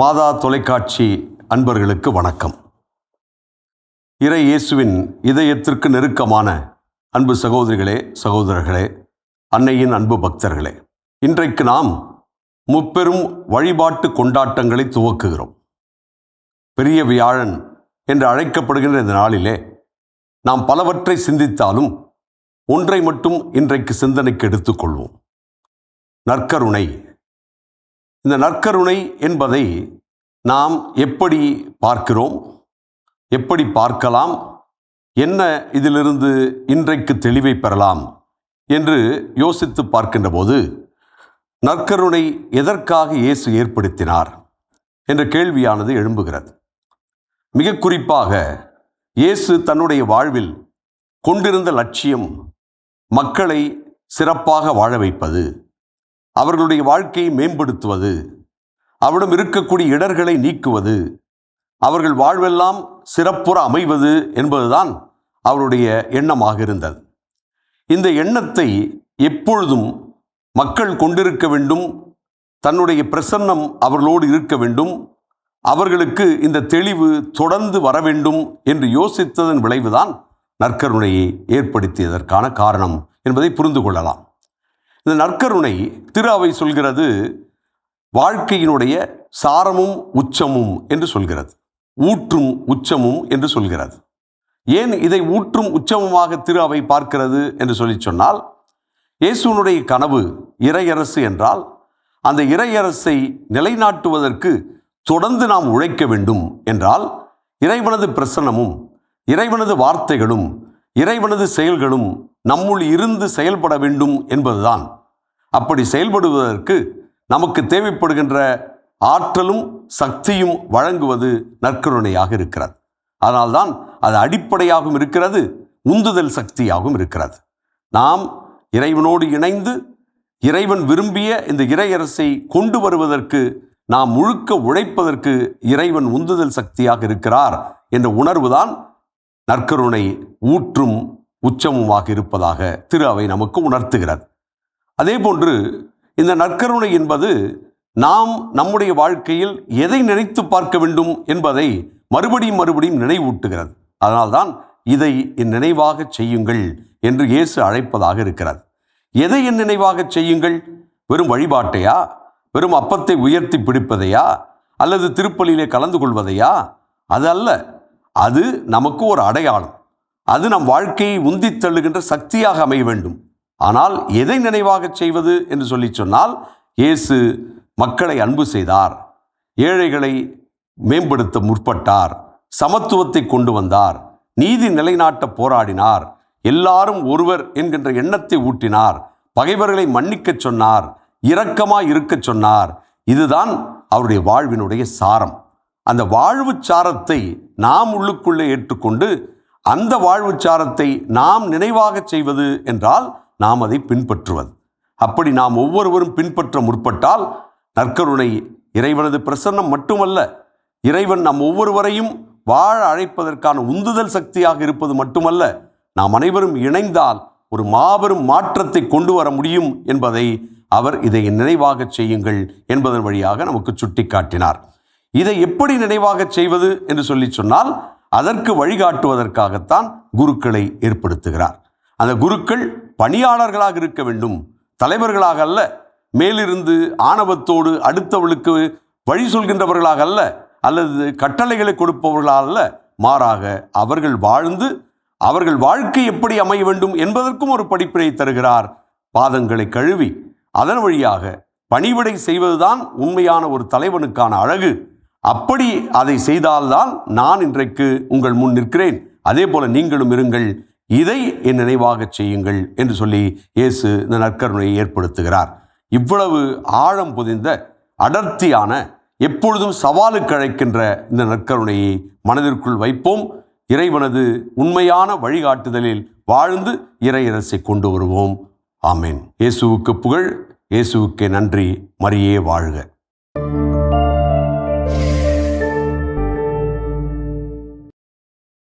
மாதா தொலைக்காட்சி அன்பர்களுக்கு வணக்கம். இறை இயேசுவின் இதயத்திற்கு நெருக்கமான அன்பு சகோதரிகளே, சகோதரர்களே, அன்னையின் அன்பு பக்தர்களே, இன்றைக்கு நாம் முப்பெரும் வழிபாட்டு கொண்டாட்டங்களை துவக்குகிறோம். பெரிய வியாழன் என்று அழைக்கப்படுகின்ற இந்த நாளிலே நாம் பலவற்றை சிந்தித்தாலும் ஒன்றை மட்டும் இன்றைக்கு சிந்தனைக்கு எடுத்துக்கொள்வோம்: நற்கருணை. இந்த நற்கருணை என்பதை நாம் எப்படி பார்க்கிறோம், எப்படி பார்க்கலாம், என்ன இதிலிருந்து இன்றைக்கு தெளிவை பெறலாம் என்று யோசித்து பார்க்கின்ற போது, நற்கருணை எதற்காக இயேசு ஏற்படுத்தினார் என்ற கேள்வியானது எழும்புகிறது. மிக குறிப்பாக இயேசு தன்னுடைய வாழ்வில் கொண்டிருந்த லட்சியம் மக்களை சிறப்பாக வாழ வைப்பது, அவர்களுடைய வாழ்க்கையை மேம்படுத்துவது, அவரிடம் இருக்கக்கூடிய இடர்களை நீக்குவது, அவர்கள் வாழ்வெல்லாம் சிறப்புற அமைவது என்பதுதான் அவருடைய எண்ணமாக இருந்தது. இந்த எண்ணத்தை எப்பொழுதும் மக்கள் கொண்டிருக்க வேண்டும், தன்னுடைய பிரசன்னம் அவர்களோடு இருக்க வேண்டும், அவர்களுக்கு இந்த தெளிவு தொடர்ந்து வர வேண்டும் என்று யோசித்ததன் விளைவுதான் நற்கருணையை ஏற்படுத்தியதற்கான காரணம் என்பதை புரிந்து கொள்ளலாம். இந்த நற்கருணை திரு அவை சொல்கிறது வாழ்க்கையினுடைய சாரமும் உச்சமும் என்று சொல்கிறது, ஊற்றும் உச்சமும் என்று சொல்கிறது. ஏன் இதை ஊற்றும் உச்சமுமாக திரு அவை பார்க்கிறது என்று சொல்லி சொன்னால், இயேசுனுடைய கனவு இறையரசு என்றால் அந்த இறையரசை நிலைநாட்டுவதற்கு தொடர்ந்து நாம் உழைக்க வேண்டும் என்றால் இறைவனது பிரசன்னமும் இறைவனது வார்த்தைகளும் இறைவனது செயல்களும் நம்முள் இருந்து செயல்பட வேண்டும் என்பதுதான். அப்படி செயல்படுவதற்கு நமக்கு தேவைப்படுகின்ற ஆற்றலும் சக்தியும் வழங்குவது நற்கருணையாக இருக்கிறது. அதனால்தான் அது அடிப்படையாகவும் இருக்கிறது, உந்துதல் சக்தியாகவும் இருக்கிறது. நாம் இறைவனோடு இணைந்து இறைவன் விரும்பிய இந்த இறையரசை கொண்டு வருவதற்கு நாம் முழுக்க உழைப்பதற்கு இறைவன் உந்துதல் சக்தியாக இருக்கிறார் என்ற உணர்வுதான் நற்கருணை ஊற்றும் உச்சமுமாக இருப்பதாக திரு அவை நமக்கு உணர்த்துகிறது. அதே போன்று இந்த நற்கருணை என்பது நாம் நம்முடைய வாழ்க்கையில் எதை நினைத்து பார்க்க வேண்டும் என்பதை மறுபடியும் நினைவூட்டுகிறது. அதனால்தான் இதை என் நினைவாக செய்யுங்கள் என்று இயேசு அழைப்பதாக இருக்கிறது. எதை என் நினைவாக செய்யுங்கள்? வெறும் வழிபாட்டையா? வெறும் அப்பத்தை உயர்த்தி பிடிப்பதையா? அல்லது திருப்பலியிலே கலந்து கொள்வதையா? அது அல்ல. அது நமக்கு ஒரு அடையாளம், அது நம் வாழ்க்கையை உந்தித் தள்ளுகின்ற சக்தியாக அமைய வேண்டும். ஆனால் எதை நினைவாக செய்வது என்று சொல்லி சொன்னால், இயேசு மக்களை அன்பு செய்தார், ஏழைகளை மேம்படுத்த முற்பட்டார், சமத்துவத்தை கொண்டு வந்தார், நீதி நிலைநாட்ட போராடினார், எல்லாரும் ஒருவர் என்கின்ற எண்ணத்தை ஊட்டினார், பகைவர்களை மன்னிக்கச் சொன்னார், இரக்கமாய் இருக்கச் சொன்னார். இதுதான் அவருடைய வாழ்வினுடைய சாரம். அந்த வாழ்வு சாரத்தை நாம் உள்ளுக்குள்ளே ஏற்றுக்கொண்டு அந்த வாழ்வு சாரத்தை நாம் நினைவாக செய்வது என்றால் நாம் அதை பின்பற்றுவது. அப்படி நாம் ஒவ்வொருவரும் பின்பற்ற முற்பட்டால் நற்கருணை இறைவனது பிரசன்னம் மட்டுமல்ல, இறைவன் நம் ஒவ்வொருவரையும் வாழ அழைப்பதற்கான உந்துதல் சக்தியாக இருப்பது மட்டுமல்ல, நாம் அனைவரும் இணைந்தால் ஒரு மாபெரும் மாற்றத்தை கொண்டு வர முடியும் என்பதை அவர் இதை நினைவாக செய்யுங்கள் என்பதன் வழியாக நமக்கு சுட்டி காட்டினார். இதை எப்படி நினைவாக செய்வது என்று சொல்லி சொன்னால், அதற்கு வழிகாட்டுவதற்காகத்தான் குருக்களை ஏற்படுத்துகிறார். அந்த குருக்கள் பணியாளர்களாக இருக்க வேண்டும், தலைவர்களாக அல்ல. மேலிருந்து ஆணவத்தோடு அடுத்தவளுக்கு வழி சொல்கின்றவர்களாக அல்ல, அல்லது கட்டளைகளை கொடுப்பவர்களாக அல்ல. மாறாக அவர்கள் வாழ்ந்து அவர்கள் வாழ்க்கை எப்படி அமைய வேண்டும் என்பதற்கும் ஒரு படிப்பினை தருகிறார். பாதங்களை கழுவி அதன் வழியாக பணிவிடை செய்வதுதான் உண்மையான ஒரு தலைவனுக்கான அழகு. அப்படி அதை செய்தால்தான் நான் இன்றைக்கு உங்கள் முன் நிற்கிறேன், அதே போல நீங்களும் இருங்கள், இதை என் நினைவாக செய்யுங்கள் என்று சொல்லி இயேசு இந்த நற்கருணையை ஏற்படுத்துகிறார். இவ்வளவு ஆழம் பொதிந்த அடர்த்தியான, எப்பொழுதும் சவாலுக்கு அழைக்கின்ற இந்த நற்கருணையை மனதிற்குள் வைப்போம். இறைவனது உண்மையான வழிகாட்டுதலில் வாழ்ந்து இறையரசை கொண்டு வருவோம். ஆமேன். இயேசுவுக்கு புகழ், இயேசுவுக்கே நன்றி. மரியே வாழ்க.